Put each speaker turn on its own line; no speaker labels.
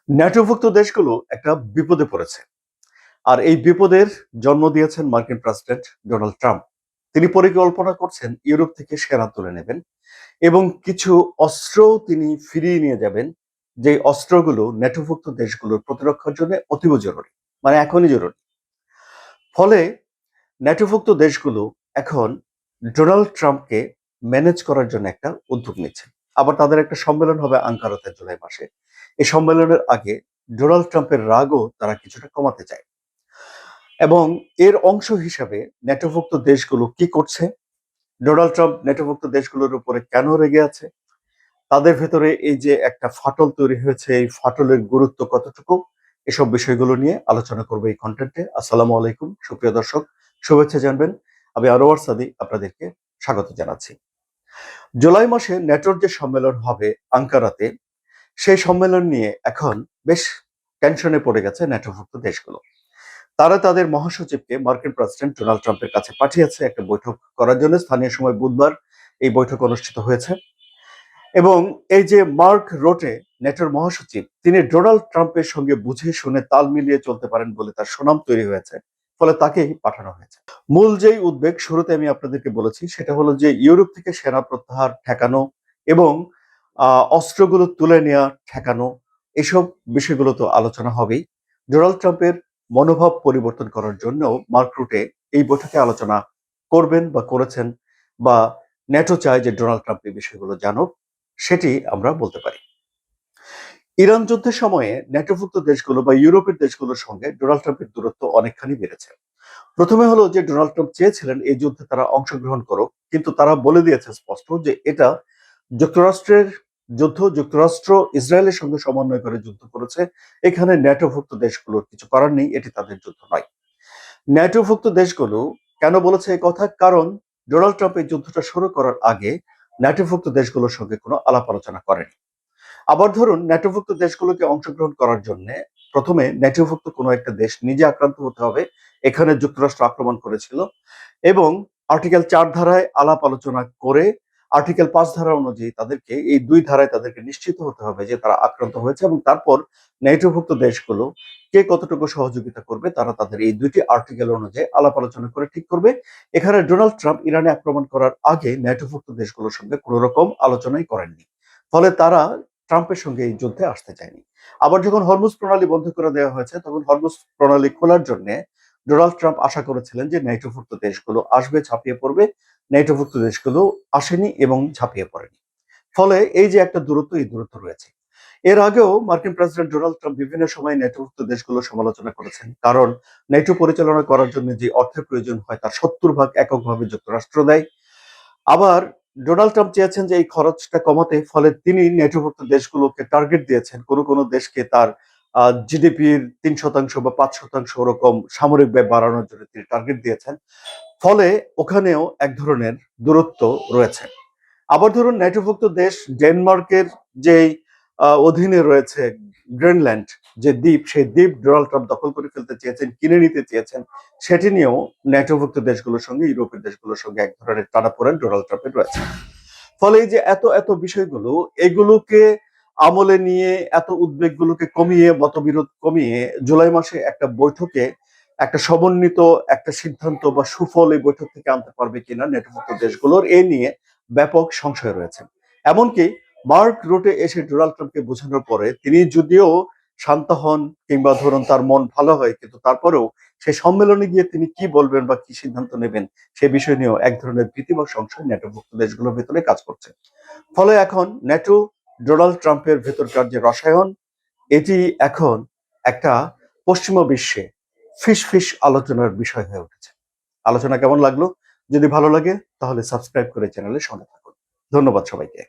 ন্যাটোভুক্ত দেশগুলো একটা বিপদে পড়েছে। আর এই বিপদের জন্ম দিয়েছেন মার্কিন প্রেসিডেন্ট ডোনাল্ড ট্রাম্প। তিনি পরিকল্পনা করছেন ইউরোপ থেকে সেনা তুলে নেবেন এবং কিছু অস্ত্রও তিনি ফিরিয়ে নিয়ে যাবেন, যে অস্ত্রগুলো ন্যাটোভুক্ত দেশগুলোর প্রতিরক্ষার জন্য অতীব জরুরি, মানে এখনই জরুরি। ফলে ন্যাটোভুক্ত দেশগুলো এখন ডোনাল্ড ট্রাম্পকে ম্যানেজ করার জন্য একটা উদ্যোগ নিচ্ছে। আবার তাদের একটা সম্মেলন হবে আঙ্কারাতে জুলাই মাসে। এই সম্মেলনের আগে ডোনাল্ড ট্রাম্পের রাগও তারা কিছুটা কমাতে চায় এবং এর অংশ হিসাবে ন্যাটোভুক্ত দেশগুলো কি করছে, ডোনাল্ড ট্রাম্প ন্যাটোভুক্ত দেশগুলোর উপরে কেন রেগে আছে, তাদের ভেতরে এই যে একটা ফাটল তৈরি হয়েছে, এই ফাটলের গুরুত্ব কতটুকু, এসব বিষয়গুলো নিয়ে আলোচনা করবো এই কন্টেন্টে। আসসালামু আলাইকুম সুপ্রিয় দর্শক, শুভেচ্ছা জানবেন। আমি আনোয়ার সাদি আপনাদেরকে স্বাগত জানাচ্ছি। জুলাই মাসে ন্যাটোর যে সম্মেলন হবে আঙ্কারাতে, সেই সম্মেলন নিয়ে এখন বেশ টেনশনে পড়ে গেছে ন্যাটোভুক্ত দেশগুলো। তারা তাদের মহাসচিবকে মার্কিন প্রেসিডেন্ট ডোনাল্ড ট্রাম্পের কাছে পাঠিয়েছে একটা বৈঠক করার জন্য। স্থানীয় সময় বুধবার এই বৈঠক অনুষ্ঠিত হয়েছে এবং এই যে মার্ক রোটে, নেটোর মহাসচিব, তিনি ডোনাল্ড ট্রাম্পের সঙ্গে বুঝে শুনে তাল মিলিয়ে চলতে পারেন বলে তার সুনাম তৈরি হয়েছে। ফলে তাকেই পাঠানো হয়েছে। মূল যেই উদ্বেগ শুরুতে আমি আপনাদেরকে বলেছি, সেটা হলো যে ইউরোপ থেকে সেনা প্রত্যাহার ঠেকানো এবং অস্ত্রগুলো তুলে নেওয়া ঠেকানো, এসব বিষয়গুলো তো আলোচনা হবেই। ডোনাল্ড ট্রাম্পের মনোভাব পরিবর্তন করার জন্য মার্ক রুটে এই বৈঠকে আলোচনা করবেন বা করেছেন, বা ন্যাটো চায় যে ডোনাল্ড ট্রাম্প এই বিষয়গুলো জানুক, সেটি আমরা বলতে পারি। ইরান যুদ্ধের সময়ে ন্যাটোভুক্ত দেশগুলো বা ইউরোপের দেশগুলোর সঙ্গে ডোনাল্ড ট্রাম্পের দূরত্ব অনেকখানি বেড়েছে। প্রথমে হলো যে ডোনাল্ড ট্রাম্প চেয়েছিলেন এই যুদ্ধে তারা অংশগ্রহণ করুক, কিন্তু তারা বলে দিয়েছে স্পষ্ট যে এটা যুক্তরাষ্ট্রের যুদ্ধ, যুক্তরাষ্ট্র ইসরায়েলের সঙ্গে সমন্বয় করে যুদ্ধ করেছে, এখানে ন্যাটোভুক্ত দেশগুলোর কিছু করার নেই, এটি তাদের যুদ্ধ নয়। ন্যাটোভুক্ত দেশগুলো কেন বলেছে এই কথা? কারণ ডোনাল্ড ট্রাম্প এই যুদ্ধটা শুরু করার আগে ন্যাটোভুক্ত দেশগুলোর সঙ্গে কোনো আলাপ আলোচনা করেনি। আবার ধরুন, ন্যাটোভুক্ত দেশগুলোকে অংশগ্রহণ করার জন্য প্রথমে ন্যাটোভুক্ত কোনো একটা দেশ নিজে আক্রান্ত হতে হবে। এখানে যুক্তরাষ্ট্র আক্রমণ করেছিল এবং আর্টিকেল 4 ধারায় আলাপ আলোচনা করে আর্টিকেল 5 ধারা অনুযায়ী তাদেরকে, এই দুই ধারায় তাদেরকে নিশ্চিত হতে হবে যে তারা আক্রান্ত হয়েছে, এবং তারপর ন্যাটোভুক্ত দেশগুলো কে কতটুকু সহযোগিতা করবে তারা তাদের এই দুইটি আর্টিকেল অনুযায়ী আলাপ আলোচনা করে ঠিক করবে। এখানে ডোনাল্ড ট্রাম্প ইরানে আক্রমণ করার আগে ন্যাটোভুক্ত দেশগুলোর সঙ্গে কোনো রকম আলোচনাই করেননি। ফলে তারা ট্রাম্পের সঙ্গে এই যুদ্ধে আসতে চায়নি। আবার যখন হরমুজ প্রণালী বন্ধ করে দেওয়া হয়েছে, তখন হরমুজ প্রণালী খোলার জন্য ডোনাল্ড ট্রাম্প আশা করেছিলেন যে ন্যাটোভুক্ত দেশগুলো আসবে, ঝাঁপিয়ে পড়বে। ন্যাটোভুক্ত দেশগুলো আসেনি এবং ঝাঁপিয়ে পড়েনি। ফলে এই যে একটা দূরত্ব, এই দূরত্ব রয়েছে। এর আগেও মার্কিন প্রেসিডেন্ট ডোনাল্ড ট্রাম্প বিভিন্ন সময় ন্যাটোভুক্ত দেশগুলোর সমালোচনা করেছেন, কারণ ন্যাটো পরিচালনা করার জন্য যে অর্থের প্রয়োজন হয় তার 70 ভাগ এককভাবে যুক্তরাষ্ট্র দেয়। আবার ডোনাল্ড ট্রাম্প চেয়েছেন যে এই খরচটা কমাতে, ফলে তিনি ন্যাটোভুক্ত দেশগুলোকে টার্গেট দিয়েছেন, কোন কোন দেশকে তার জিডিপির 3% বা 5% ওরকম সামরিক ব্যয় বাড়ানোর জন্য তিনি টার্গেট দিয়েছেন। ফলে ওখানেও এক ধরনের দূরত্ব রয়েছে। আবার ধরুন, ন্যাটোভুক্ত দেশ ডেনমার্কের যেই অধীনে রয়েছে গ্রিনল্যান্ড, যে দ্বীপ, সেই দ্বীপ ডোনাল্ড ট্রাম্প দখল করে ফেলতে চেয়েছেন, কিনে নিতে চেয়েছেন। সেটি নিয়েও ন্যাটোভুক্ত দেশগুলোর সঙ্গে, ইউরোপের দেশগুলোর সঙ্গে এক ধরনের টানাপোড়েন ডোনাল্ড ট্রাম্পের রয়েছে। ফলে এই যে এত এত বিষয়গুলো, এগুলোকে আমলে নিয়ে, এত উদ্বেগগুলোকে কমিয়ে, মতবিরোধ কমিয়ে জুলাই মাসে একটা বৈঠকে একটা সমন্বিত একটা সিদ্ধান্ত বা সুফল এই বৈঠক থেকে আনতে পারবে কিনা নেটোভুক্ত দেশগুলোর, এ নিয়ে ব্যাপক সংশয় রয়েছে। এমনকি মার্ক রুটে এসে ডোনাল্ড ট্রাম্পকে বোঝানোর পরে তিনি যদিও শান্ত হন কিংবা ধরুন তার মন ভালো হয়, কিন্তু তারপরেও সেই সম্মেলনে গিয়ে তিনি কি বলবেন বা কি সিদ্ধান্ত নেবেন সে বিষয় নিয়েও এক ধরনের ভীতি বা সংশয় ন্যাটোভুক্ত দেশগুলোর ভেতরে কাজ করছে। ফলে এখন ন্যাটো ডোনাল্ড ট্রাম্পের ভেতরকার যে রসায়ন, এটি এখন একটা পশ্চিমা বিশ্বে ফিস আলোচনার বিষয় হয়ে উঠেছে। আলোচনা কেমন লাগলো? যদি ভালো লাগে তাহলে সাবস্ক্রাইব করে চ্যানেলের সঙ্গে থাকুন। ধন্যবাদ সবাইকে।